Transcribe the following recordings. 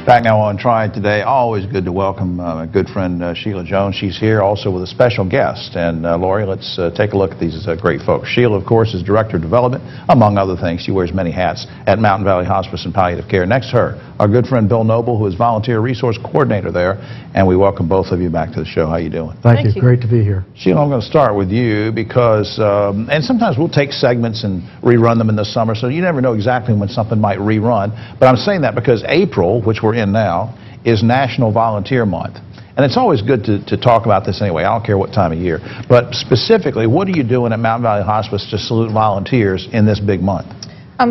Back now on Triad today, always good to welcome my good friend Sheila Jones. She's here also with a special guest. And Lori, let's take a look at these great folks. Sheila, of course, is Director of Development, among other things. She wears many hats at Mountain Valley Hospice and Palliative Care. Next to her, our good friend Bill Noble, who is Volunteer Resource Coordinator there. And we welcome both of you back to the show. How you doing? Thank you. Great to be here. Sheila, I'm going to start with you because, and sometimes we'll take segments and rerun them in the summer, so you never know exactly when something might rerun. But I'm saying that because April, which we're in now, is National Volunteer Month. And it's always good to talk about this anyway. I don't care what time of year. But specifically, what are you doing at Mountain Valley Hospice to salute volunteers in this big month?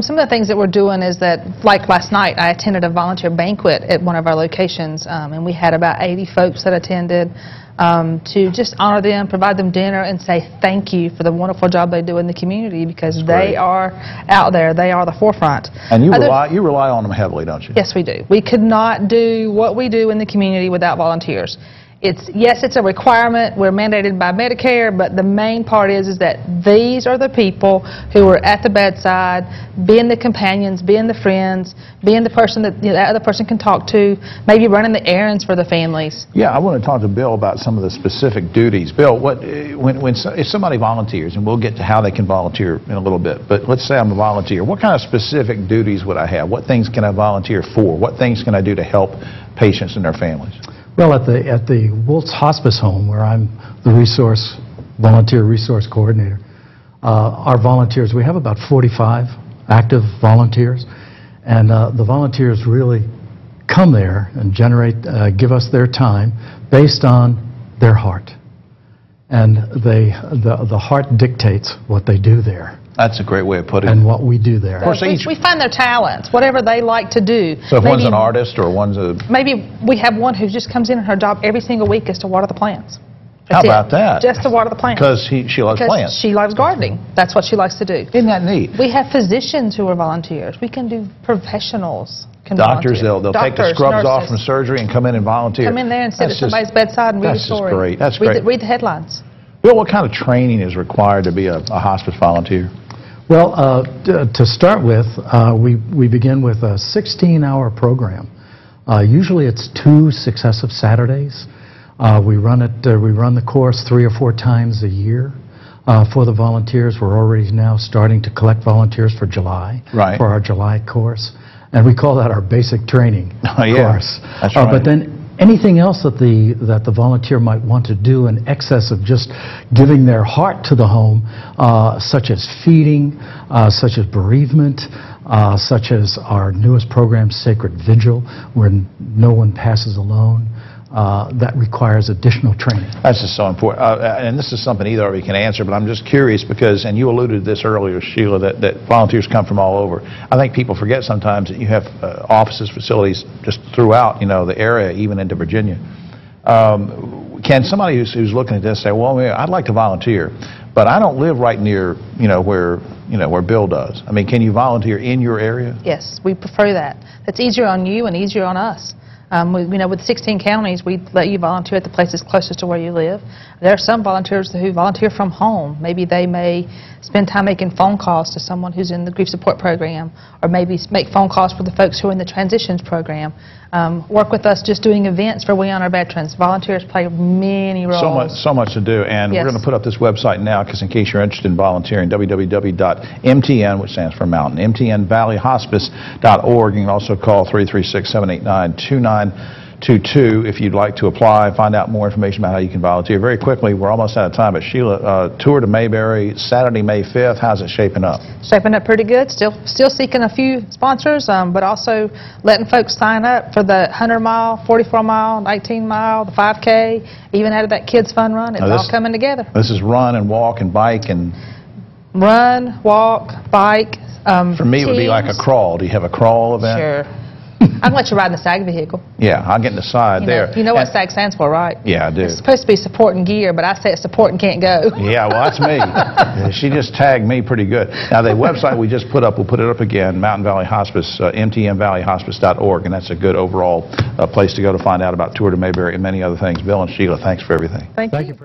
Some of the things that we're doing is that, like last night, I attended a volunteer banquet at one of our locations, and we had about 80 folks that attended to just honor them, provide them dinner, and say thank you for the wonderful job they do in the community, because they are out there. They are the forefront. And you rely on them heavily, don't you? Yes, we do. We could not do what we do in the community without volunteers. Yes, it's a requirement. We're mandated by Medicare, but the main part is that these are the people who are at the bedside, being the companions, being the friends, being the person that the other person can talk to, maybe running the errands for the families. Yeah, I want to talk to Bill about some of the specific duties. Bill, if somebody volunteers, and we'll get to how they can volunteer in a little bit, but let's say I'm a volunteer, what kind of specific duties would I have? What things can I volunteer for? What things can I do to help patients and their families? Well, at the Woltz Hospice Home, where I'm the volunteer resource coordinator, our volunteers, we have about 45 active volunteers, and the volunteers really come there and give us their time based on their heart. And the heart dictates what they do there. That's a great way of putting it. And what we do there. Of course, we find their talents, whatever they like to do. So if one's an artist or one's a... Maybe we have one who just comes in and her job every single week is to water the plants. How about that? Just to water the plants. Because she loves plants. She loves gardening. That's what she likes to do. Isn't that neat? We have physicians who are volunteers. We can do professionals. Doctors, they'll take the scrubs off from surgery and come in and volunteer. Come in there and sit at somebody's bedside and read a story. That's great. That's great. Read the headlines. Bill, what kind of training is required to be a hospice volunteer? Well, to start with, we begin with a 16-hour program. Usually it's 2 successive Saturdays. We run the course 3 or 4 times a year for the volunteers. We're already now starting to collect volunteers for July, for our July course. And we call that our basic training course. That's right. But then anything else that the volunteer might want to do in excess of just giving their heart to the home, such as feeding, such as bereavement, such as our newest program, Sacred Vigil, where no one passes alone, that requires additional training. That's just so important. And this is something either of you can answer, but I'm just curious because, and you alluded to this earlier, Sheila, that volunteers come from all over. I think people forget sometimes that you have offices, facilities just throughout, the area, even into Virginia. Can somebody who's looking at this say, well, I'd like to volunteer, but I don't live right near, where Bill does. I mean, can you volunteer in your area? Yes, we prefer that. That's easier on you and easier on us. With 16 counties, we let you volunteer at the places closest to where you live. There are some volunteers who volunteer from home. Maybe they may spend time making phone calls to someone who's in the grief support program, or maybe make phone calls for the folks who are in the transitions program. Work with us just doing events for We Honor Veterans. Volunteers play many roles. So much to do, and we're going to put up this website now, because in case you're interested in volunteering, www.mtn, which stands for Mountain, mtnvalleyhospice.org. You can also call 336-789-2922 if you'd like to apply and find out more information about how you can volunteer. Very quickly, we're almost out of time, but Sheila, tour to Mayberry, Saturday, May 5th. How's it shaping up? Shaping up pretty good. Still seeking a few sponsors, but also letting folks sign up for the 100-mile, 44-mile, 19-mile, the 5K, even out of that Kids Fun Run. It's all coming together. This is run and walk and bike and... Run, walk, bike, For me, it would be like a crawl. Do you have a crawl event? Sure. I'd let you ride in the SAG vehicle. Yeah, I'll get in the side there. You know what SAG stands for, right? Yeah, I do. It's supposed to be support and gear, but I say it's support and can't go. Yeah, well, that's me. She just tagged me pretty good. Now, the website we just put up, we'll put it up again, Mountain Valley Hospice, mtnvalleyhospice.org, and that's a good overall place to go to find out about Tour to Mayberry and many other things. Bill and Sheila, thanks for everything. Thank you.